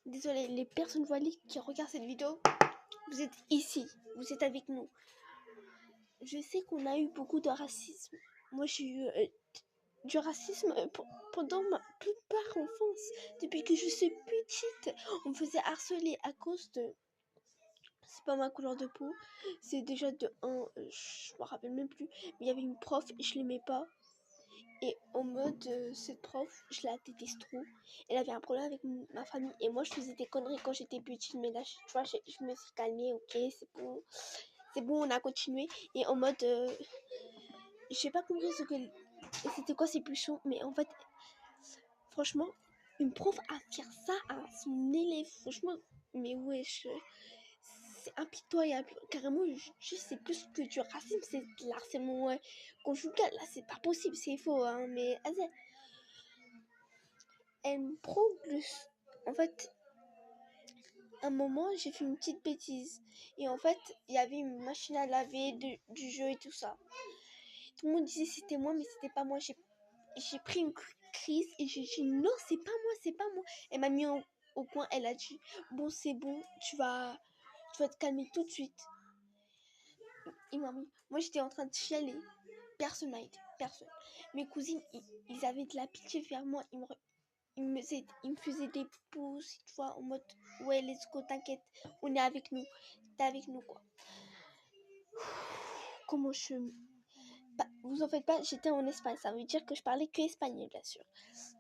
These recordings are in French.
Désolée, les personnes voilées qui regardent cette vidéo, vous êtes ici, vous êtes avec nous. Je sais qu'on a eu beaucoup de racisme. Moi, j'ai eu du racisme pendant ma plupart enfance. Depuis que je suis petite, on me faisait harceler à cause de... C'est pas ma couleur de peau. C'est déjà de un, je me rappelle même plus. Mais il y avait une prof, je l'aimais pas. Et en mode, cette prof, je la déteste trop. Elle avait un problème avec ma famille. Et moi, je faisais des conneries quand j'étais petite. Mais là, tu vois, je me suis calmée. Ok, c'est bon. C'est bon, on a continué. Et en mode, j'ai pas compris c'était quoi ces pulsions. Mais en fait, franchement, une prof à faire ça à son élève. Franchement, mais wesh. C'est impitoyable. Carrément, c'est plus que du racisme. C'est de l'harcèlement conjugal. Là, c'est pas possible. C'est faux. Hein, mais elle me prouve en fait, un moment, j'ai fait une petite bêtise. Et en fait, il y avait une machine à laver, du jeu et tout ça. Tout le monde disait c'était moi, mais c'était pas moi. J'ai pris une crise et j'ai dit non, c'est pas moi, c'est pas moi. Elle m'a mis au coin, elle a dit bon, c'est bon, tu vas te calmer tout de suite. Il m'a mis. Moi, j'étais en train de chialer. Personne n'a aidé, personne. Mes cousines, ils avaient de la pitié vers moi. Il me faisait des pouces, tu vois, en mode ouais, let's go, t'inquiète, on est avec nous. T'es avec nous, quoi. Comment je. Bah, vous en faites pas, j'étais en Espagne, ça veut dire que je parlais que espagnol, bien sûr.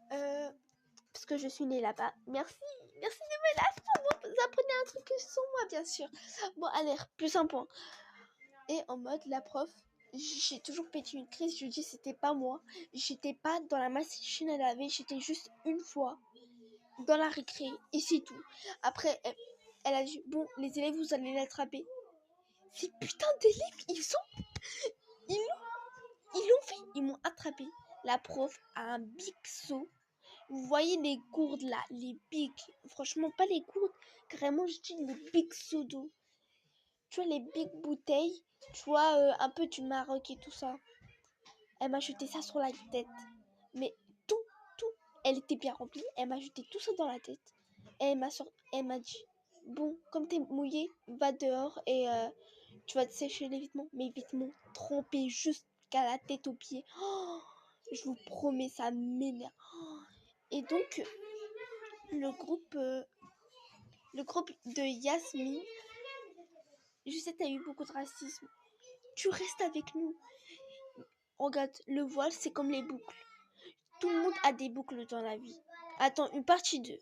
Parce que je suis née là-bas. Merci de me l'apprendre. Vous apprenez un truc sur moi, bien sûr. Bon, allez, plus un point. Et en mode, la prof, j'ai toujours pété une crise, je dis c'était pas moi. J'étais pas dans la machine à laver, j'étais juste une fois dans la récré et c'est tout. Après, elle a dit bon, les élèves, vous allez l'attraper. Ces putains d'élèves, ils l'ont fait, ils m'ont attrapé. La prof a un big seau. Vous voyez les gourdes là, les bigs, franchement pas les gourdes, carrément je dis les big seaux d'eau. Tu vois les big bouteilles, tu vois un peu du Maroc et tout ça. Elle m'a jeté ça sur la tête. Mais tout, elle était bien remplie. Elle m'a jeté tout ça dans la tête. Et elle m'a dit, bon, comme t'es mouillée, va dehors et tu vas te sécher les vêtements. Mes vêtements trempés jusqu'à la tête aux pieds. Oh, je vous promets, ça m'énerve. Oh. Et donc, le groupe de Yasmine, je sais, t'as eu beaucoup de racisme. Tu restes avec nous. Regarde, le voile, c'est comme les boucles. Tout le monde a des boucles dans la vie. Attends, une partie 2.